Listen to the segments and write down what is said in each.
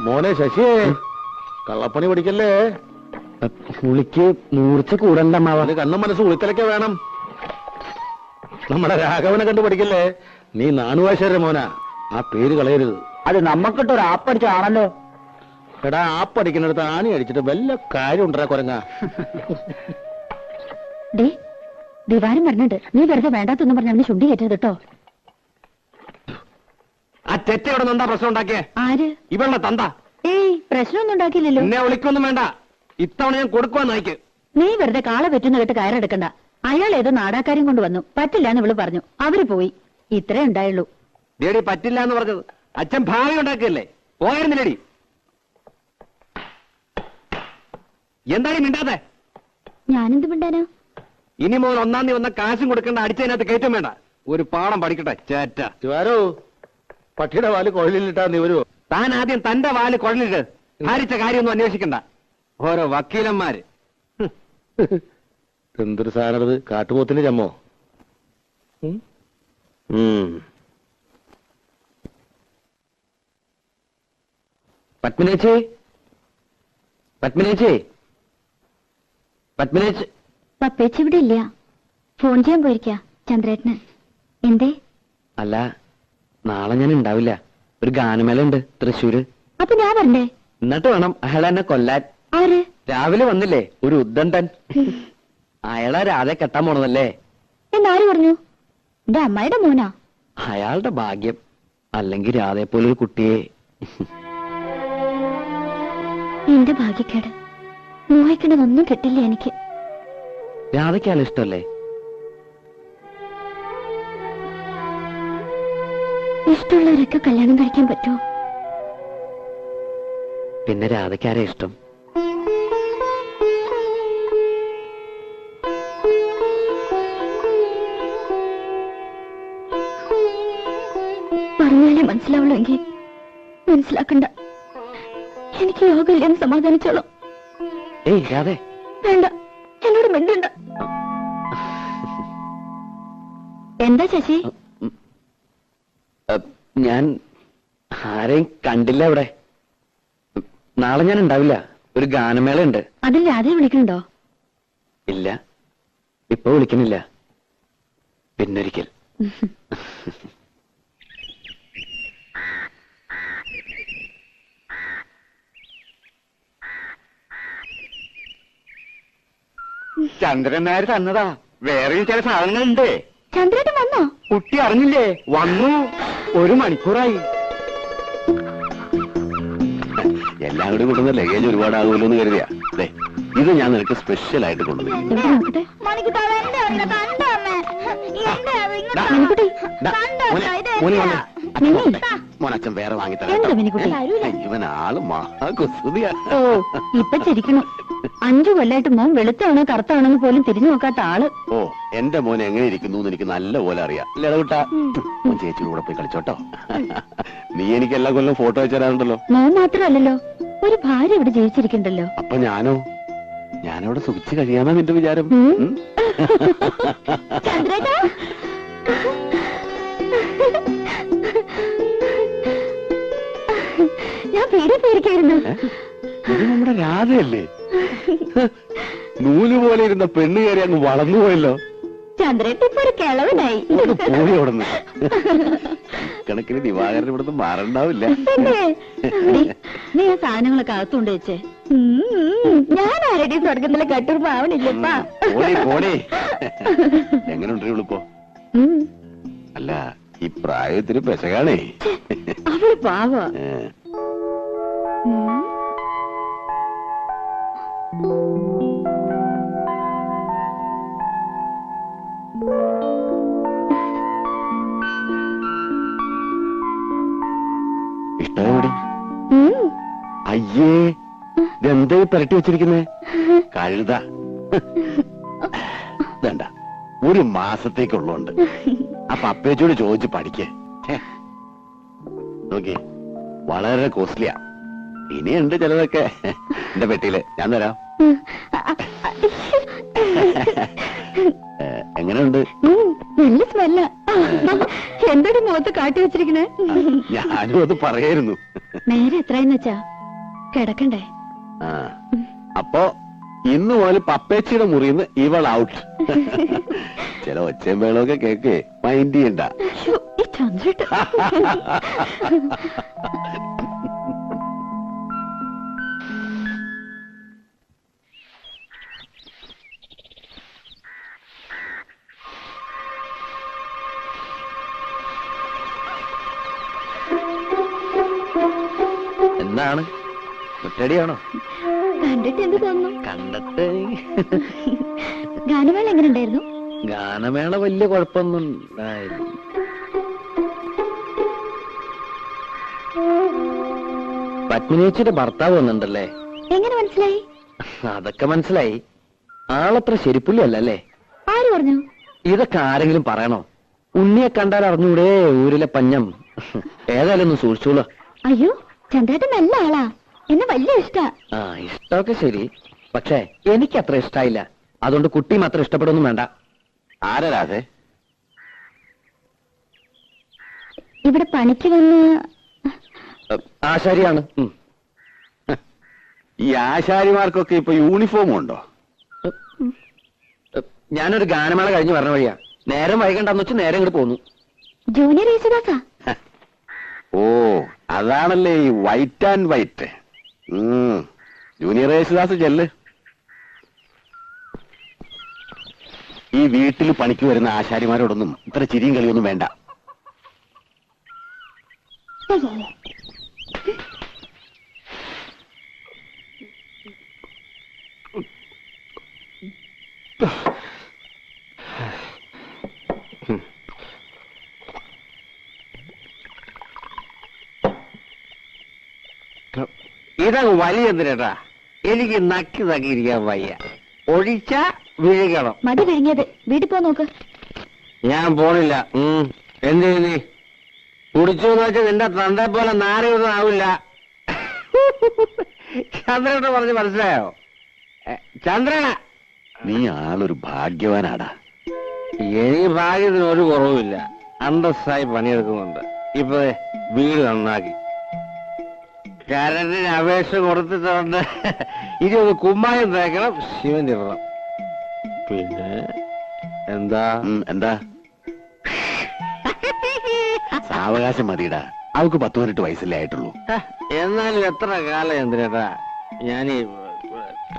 മോനെ ശശിയെ, കള്ളപ്പണി പഠിക്കല്ലേ. പുളിക്ക് മൂർച്ച കൂടണ്ടമ്മാവ. കണ്ണും മനസ്സ് ഉളിക്കലൊക്കെ വേണം. നമ്മുടെ രാഘവനെ കണ്ടു പഠിക്കല്ലേ. നീ നാണുവാശാരുടെ മോനാ, ആ പേര് കളയരുത്. അത് നമ്മക്കിട്ടൊരു ആപ്പടിച്ചാണല്ലോ. എടാ, ആപ്പടിക്കുന്നിടത്ത് ആണി അടിച്ചിട്ട് വല്ല കാര്യം ഉണ്ടാ കുരങ്ങ. ദിവാരം പറഞ്ഞിട്ട് നീ വെറുതെ വേണ്ടാത്തൊന്നും പറഞ്ഞ ശുദ്ധി കയറ്റരുത് കേട്ടോ. ആ തെറ്റയോടെ എന്താ പ്രശ്നം ഉണ്ടാക്കിയേ? ആര്? ഇവളുടെ തന്ത. ഏയ്, പ്രശ്നമൊന്നും ഉണ്ടാക്കിയില്ലല്ലോ. എന്നെ വിളിക്കൊന്നും വേണ്ട, ഇത്തവണ ഞാൻ കൊടുക്കുവാന്ന് അയക്ക്. നീ വെറുതെ കാളെ പറ്റുന്ന കേട്ട് കയറെടുക്കണ്ട. അയാൾ ഏതോ നാടാക്കാരും കൊണ്ട് വന്നു, പറ്റില്ല എന്ന് ഇവള് പറഞ്ഞു. അവര് പോയി. ഇത്രേ ഉണ്ടായുള്ളൂ. ലേഡി പറ്റില്ല എന്ന് പറഞ്ഞത് അച്ഛൻ ഭാവി ഉണ്ടാക്കിയല്ലേ, പോയിരുന്നില്ലേടി? എന്താണ് മിണ്ടാതെ? ഞാനെന്ത് മിണ്ടാനാ? ഇനി മോൻ ഒന്നാം തീയതി വന്ന കാശും കൊടുക്കേണ്ട, അടിച്ചതിനകത്ത് കയറ്റം വേണ്ട. ഒരു പാഠം പഠിക്കട്ടെ ചേറ്റ. പട്ടിയുടെ വാല് കുഴലിലിട്ടാ നീ വരുമോ? താൻ ആദ്യം തന്റെ വാല് കുഴലിട്ട് ഭാരിച്ച കാര്യമൊന്നും അന്വേഷിക്കണ്ട. ഓരോ വക്കീലന്മാര്. എന്തൊരു സാധനത്, കാട്ടുപോത്തിന് ചമ്മോ. പത്മിനേച്ചി, പത്മിനേച്ചി, പത്മിനേച്ചി. പപ്പേച്ചി ഇവിടെ ഇല്ല, ഫോൺ ചെയ്യാൻ പോയിരിക്ക ചന്ദ്രേട്ടന്. എന്തേ? അല്ല, നാളെ ഞാൻ ഉണ്ടാവില്ല. ഒരു ഗാനമേള ഉണ്ട് തൃശ്ശൂര്. അപ്പൊ ഞാൻ വരണ്ടേ? എന്നിട്ട് വേണം അയാൾ എന്നെ കൊല്ലാൻ. ആര്? രാവിലെ വന്നില്ലേ ഒരു ഉദ്ദണ്ടൻ. അയാളെ രാധെ കെട്ടാൻ പോണതല്ലേ. എന്നാര് പറഞ്ഞു? എന്റെ അമ്മായിയുടെ മോനാ. അയാളുടെ ഭാഗ്യം. അല്ലെങ്കിൽ രാധയെ പോലൊരു കുട്ടിയെ. എന്റെ ഭാഗ്യക്കേട്. മോഹിക്കണതൊന്നും കിട്ടില്ല എനിക്ക്. രാധയ്ക്കാലും ഇഷ്ടമല്ലേ? ഇഷ്ടമുള്ളവരൊക്കെ കല്യാണം കഴിക്കാൻ പറ്റുമോ? പിന്നെ രാധയ്ക്കാരെ ഇഷ്ടം? പറഞ്ഞാലേ മനസ്സിലാവുള്ളൂ എങ്കിൽ മനസ്സിലാക്കണ്ട. എനിക്ക് യോഗമില്ലെന്ന് സമാധാനിച്ചോളൂ. ഏയ് രാധേ, വേണ്ട, എന്നോട് മിണ്ടണ്ട. എന്താ ശശി? ഞാൻ ആരെയും കണ്ടില്ല ഇവിടെ. നാളെ ഞാൻ ഉണ്ടാവില്ല, ഒരു ഗാനമേള ഉണ്ട്. അതിൽ രാധയെ വിളിക്കണുണ്ടോ? ഇല്ല, ഇപ്പൊ വിളിക്കുന്നില്ല, പിന്നൊരിക്കൽ. ചന്ദ്രൻ നായർ തന്നതാ. വേറെയും ചില സാധനങ്ങളുണ്ട്. ചന്ദ്രേട്ടൻ വന്നോ? കുട്ടി അറിഞ്ഞില്ലേ? വന്നു. 1 മണിക്കൂറായി. എല്ലാം കൂടി കൊണ്ടുവന്ന ലഗേജ് ഒരുപാടാകുമല്ലോ എന്ന് കരുതിയാ. ഇത് ഞാൻ നിനക്ക് സ്പെഷ്യൽ ആയിട്ട് കൊണ്ടുവന്നു. മോനച്ഛൻ വേറെ വാങ്ങിത്തരാം. ഇവനാള് മഹാകുസുതിയാ. ഓ, ഇപ്പൊ ചിരിക്കണം. 5 കൊല്ലായിട്ട് മോൻ വെളുത്താണോ കറുത്താണോന്ന് പോലും തിരിഞ്ഞു നോക്കാത്ത ആള്. ഓ, എന്റെ മോൻ എങ്ങനെ ഇരിക്കുന്നു എന്ന് എനിക്ക് നല്ല പോലെ അറിയാം. ലടവിട്ടാ, മോൻ ചേച്ചിയുടെ കൂടെ പോയി കളിച്ചോട്ടോ. നീ എനിക്ക് എല്ലാ കൊല്ലം ഫോട്ടോ അയച്ചു തരാറുണ്ടല്ലോ. മോൻ മാത്രമല്ലല്ലോ, ഒരു ഭാര്യ ഇവിടെ ജീവിച്ചിരിക്കണ്ടല്ലോ. അപ്പൊ ഞാനവിടെ സുഖിച്ച് കഴിയാന്നാ നിന്റെ വിചാരം? ചന്ദ്രേട്ടാ, ഞാൻ പേടിക്കായിരുന്നു. ഇത് നമ്മുടെ രാധയല്ലേ? നൂല് പോലെ ഇരുന്ന പെണ്ണ് കയറി അങ്ങ് വളർന്നുപോയല്ലോ. ചന്ദ്രേട്ട ഇപ്പൊ ഒരു കിളവനായി. പോയി അവിടുന്ന്. കണക്കിന് ദിവാകരൻ ഇവിടുന്ന് മാറണ്ടാവില്ല. നീ ആ സാധനങ്ങളൊക്കെ അകത്തുകൊണ്ട് വെച്ചേ. ഞാൻ ആരുടെയും സ്വർഗത്തിലെ കട്ടുറുമ്പ് ആവണില്ലപ്പാ. എങ്ങനെയുണ്ട് ഇവളിപ്പോ? അല്ല, ഈ പ്രായത്തിന് പെശകാണേ. അവള് പാവ. ഇഷ്ടമോടി? അയ്യേ, ഇതെന്താ പുരട്ടി വെച്ചിരിക്കുന്നേ? കഴുത. വേണ്ട, 1 മാസത്തേക്കുള്ളതുണ്ട്. അപ്പൊ അപ്പേച്ചോട് ചോദിച്ച് പഠിക്കേ. നോക്കി, വളരെ കോസ്റ്റ്ലിയാ. ഇനിയുണ്ട് ചിലതൊക്കെ എന്റെ പെട്ടിയില്, ഞാൻ തരാം. എങ്ങനെയുണ്ട്? നല്ല സ്മെല്ല. എന്തൊരു മുഖത്ത് കാട്ടി വെച്ചിരിക്കണേ? ഞാനും അത് പറയായിരുന്നു. നേരെ എത്രയെന്ന് വെച്ചാ കിടക്കണ്ടേ? അപ്പോ ഇന്ന് മുതൽ പപ്പേച്ചിയുടെ മുറിന്ന് ഇവൾ ഔട്ട്. ചില ഒച്ചയും വേളമൊക്കെ കേക്ക് മൈൻഡ് ചെയ്യണ്ട. എന്താണ് കുറ്റടിയാണോ? കണ്ടിട്ട് എന്ത് തോന്നുന്നു? കണ്ടിട്ട് ഗാനമേള എങ്ങനെ ഉണ്ടായിരുന്നു? ഗാനമേള വലിയ കുഴപ്പമൊന്നും ഉണ്ടായില്ല. പത്മിനിച്ചിയുടെ ഭർത്താവ് വന്നിട്ടുണ്ടല്ലേ? എങ്ങനെ മനസ്സിലായി? അതൊക്കെ മനസ്സിലായി. ആളത്ര ശരിപ്പുള്ളി അല്ലല്ലേ? ആര് പറഞ്ഞു? ഇതൊക്കെ ആരെങ്കിലും പറയണോ? ഉണ്ണിയെ കണ്ടാൽ അറിഞ്ഞൂടെ ഊരിലെ പഞ്ഞം. ഏതായാലും ഒന്ന് സൂക്ഷിച്ചോളൂ. അയ്യോ, ചന്ദ്രേട്ടൻ നല്ല ആളാ, എന്നെ വലിയ ഇഷ്ടാ. ഇഷ്ടമൊക്കെ ശരി, പക്ഷേ എനിക്ക് അത്ര ഇഷ്ടായില്ല. അതുകൊണ്ട് കുട്ടിയും അത്ര ഇഷ്ടപ്പെടുന്നു വേണ്ട. ആരാതെ ഇവിടെ പണിക്ക് വന്ന് ആശാരിയാണ്. ഈ ആശാരിമാർക്കൊക്കെ ഇപ്പൊ യൂണിഫോം ഉണ്ടോ? ഞാനൊരു ഗാനമേള കഴിഞ്ഞ് പറഞ്ഞ വഴിയാ. നേരം വൈകണ്ടെന്ന് വെച്ച് നേരെ ഇങ്ങോട്ട് പോന്നു. ജൂനിയർ യേശുദാസാ? ഓ, അതാണല്ലേ ഈ white and white. Junior Yesudas ചെല്ല്. ഈ വീട്ടിൽ പണിക്ക് വരുന്ന ആശാരിമാരോടൊന്നും ഇത്ര ചിരിയും കളിയൊന്നും വേണ്ട. ഇതങ്ങ് വലിയെന്തിനാ? എനിക്ക് നക്കി തക്കിയിരിക്കാൻ വയ്യ. ഒഴിച്ച വിഴുകണം. മതി വിഴുങ്ങിയത്. വീട്ടിൽ പോ നോക്ക്. ഞാൻ പോണില്ല. എന്ത് നീ കുടിച്ചു വെച്ചാൽ നിന്റെ തന്റെ പോലെ നാരയൊന്നും ആവില്ല. ചന്ദ്രനോട് പറഞ്ഞ് മനസ്സിലായോ? ചന്ദ്രന, നീ ആളൊരു ഭാഗ്യവാനാടാ. എനിക്ക് ഭാഗ്യത്തിന് ഒരു കുറവുമില്ല. അന്തസ്സായി പണിയെടുക്കുന്നുണ്ട്. ഇപ്പൊ വീട് നന്നാക്കി കരണ്ടിന് അപേക്ഷ കൊടുത്തിട്ടുണ്ട്. ഇനി ഒന്ന് കുമ്മായം തേക്കണം, ശിവന്റെ ഇടണം. പിന്നെ എന്താ എന്താ സാവകാശം മതിയിടാ. അവക്ക് 10-18 വയസ്സല്ലേ ആയിട്ടുള്ളൂ. എന്നാലും എത്ര കാലം എന്തിനാ ഞാനീ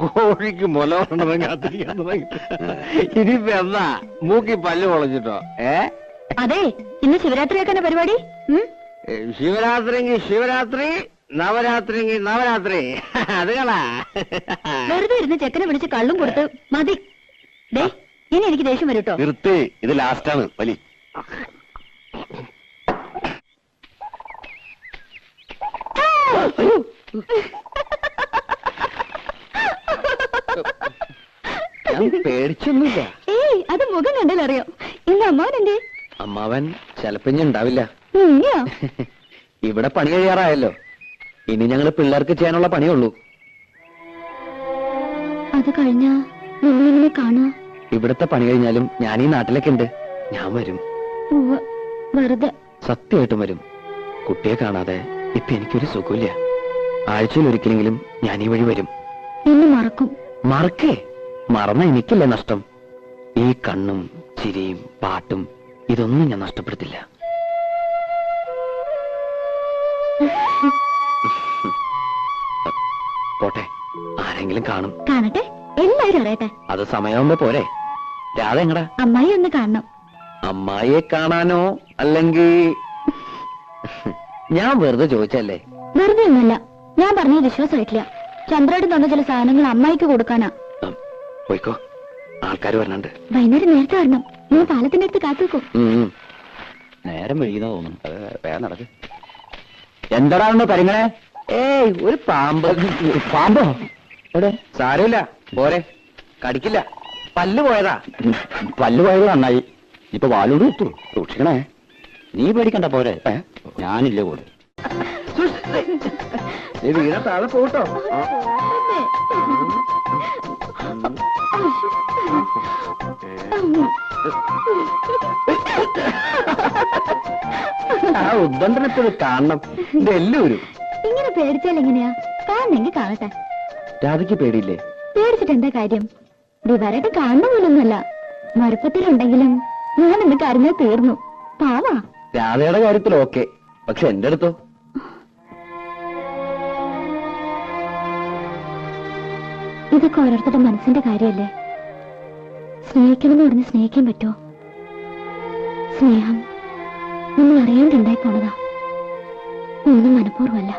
കോഴിക്ക് മുല കൊണ്ടതും കാത്തിരിക്കാൻ തുടങ്ങി. ഇനിയിപ്പോ എന്താ മൂക്കി പല്ല് പൊളഞ്ഞിട്ടോ? അതെ, ഇന്ന് ശിവരാത്രിയൊക്കെ പരിപാടി. ശിവരാത്രിക്ക് ശിവരാത്രി, നവരാത്രിക്ക് നവരാത്രി. അത് കളാ. വെറുതെ ഇരുന്ന് ചെക്കനെ വിളിച്ച് കള്ളും കൊടുത്ത് മതി. ഇനി എനിക്ക് ദേഷ്യം വരും കേട്ടോ. നിർത്തി, ഇത് ലാസ്റ്റാണ് വലി. ഞാൻ പേടിച്ചൊന്നുമില്ല. ഏയ്, അത് മുഖം കണ്ടാലറിയാം. ഇന്ന് അമ്മാവൻ എന്തേ? അമ്മാവൻ ചിലപ്പോ ഉണ്ടാവില്ല. ഉണ്ണിയോ? ഇവിടെ പണി കഴിയാറായല്ലോ. ഇനി ഞങ്ങള് പിള്ളേർക്ക് ചെയ്യാനുള്ള പണിയുള്ളൂ. അത് കഴിഞ്ഞാ നിന്നെ കാണാ. ഇവിടത്തെ പണി കഴിഞ്ഞാലും ഞാൻ ഈ നാട്ടിലൊക്കെ ഉണ്ട്. ഞാൻ വരും. വെറുതെ. സത്യമായിട്ടും വരും. കുട്ടിയെ കാണാതെ ഇപ്പൊ എനിക്കൊരു സുഖമില്ല. ആഴ്ചയിൽ ഒരിക്കലെങ്കിലും ഞാൻ ഈ വഴി വരും. എന്നെ മറക്കും. മറക്കേ? മറന്ന എനിക്കല്ലേ നഷ്ടം. ഈ കണ്ണും ചിരിയും പാട്ടും ഇതൊന്നും ഞാൻ നഷ്ടപ്പെടുത്തില്ല. പോട്ടെ, ആരെങ്കിലും കാണും. കാണട്ടെ, എല്ലാരും അറിയട്ടെ. അത് സമയമാകുമ്പോ പോരെ. രാധ എങ്ങടാ? അമ്മായി ഒന്ന് കാണണം. അമ്മായിയെ കാണാനോ? അല്ലെങ്കിൽ ഞാൻ വെറുതെ ചോദിച്ചല്ലേ? വെറുതെ ഒന്നുമല്ല. ഞാൻ പറഞ്ഞത് വിശ്വാസമായിട്ടില്ല. ചന്ദ്രേട്ടൻ തന്ന ചില സാധനങ്ങൾ അമ്മായിക്ക് കൊടുക്കാനാ. പോയിക്കോ, ആൾക്കാർ വരണുണ്ട്. വൈകുന്നേരം നേരത്തെ വരണം. നീ പാലത്തിന്റെ അടുത്ത് കാത്തുവെക്കോ. നേരം വൈകുന്ന തോന്നുന്നു. വേഗം നടക്ക്. എന്താണോ കരിങ്ങളെ? ഏയ്, ഒരു പാമ്പ്. പാമ്പോ? എവിടെ? സാരമില്ല, പോരെ, കടിക്കില്ല. പല്ല് പോയതാ. പല്ല് പോയത് നന്നായി. ഇപ്പൊ വാലോട് എത്തു. സൂക്ഷിക്കണേ. നീ പേടിക്കണ്ട, പോരെ. ഞാനില്ല കൂടെ. വീണ താഴെ പോട്ടോ. ആ ഉദ്ബന്ധനത്തിൽ കാണണം ഇതെല്ലാവരും. ഇങ്ങനെ പേടിച്ചാൽ എങ്ങനെയാ? കാണണമെങ്കിൽ കാണട്ടെ. രാധയ്ക്ക് പേടിയില്ലേ? പേടിച്ചിട്ട് എന്താ കാര്യം? ദിവാരായിട്ട് കാണുന്ന പോലൊന്നുമല്ല. മറുപ്പത്തിലുണ്ടെങ്കിലും ഞാൻ ഇന്ന് കരഞ്ഞാൽ തീർന്നു. പാവാ. രാധയുടെ കാര്യത്തിൽ ഓക്കെ, പക്ഷെ എന്റെ അടുത്തോ? ഇതൊക്കെ ഓരോരുത്തരുടെ മനസ്സിന്റെ കാര്യമല്ലേ. സ്നേഹിക്കണമെന്ന് പറഞ്ഞ് സ്നേഹിക്കാൻ പറ്റുമോ? സ്നേഹം നമ്മൾ അറിയാണ്ടുണ്ടായി പോണതാ. ഒന്നും മനഃപൂർവ്വമല്ല.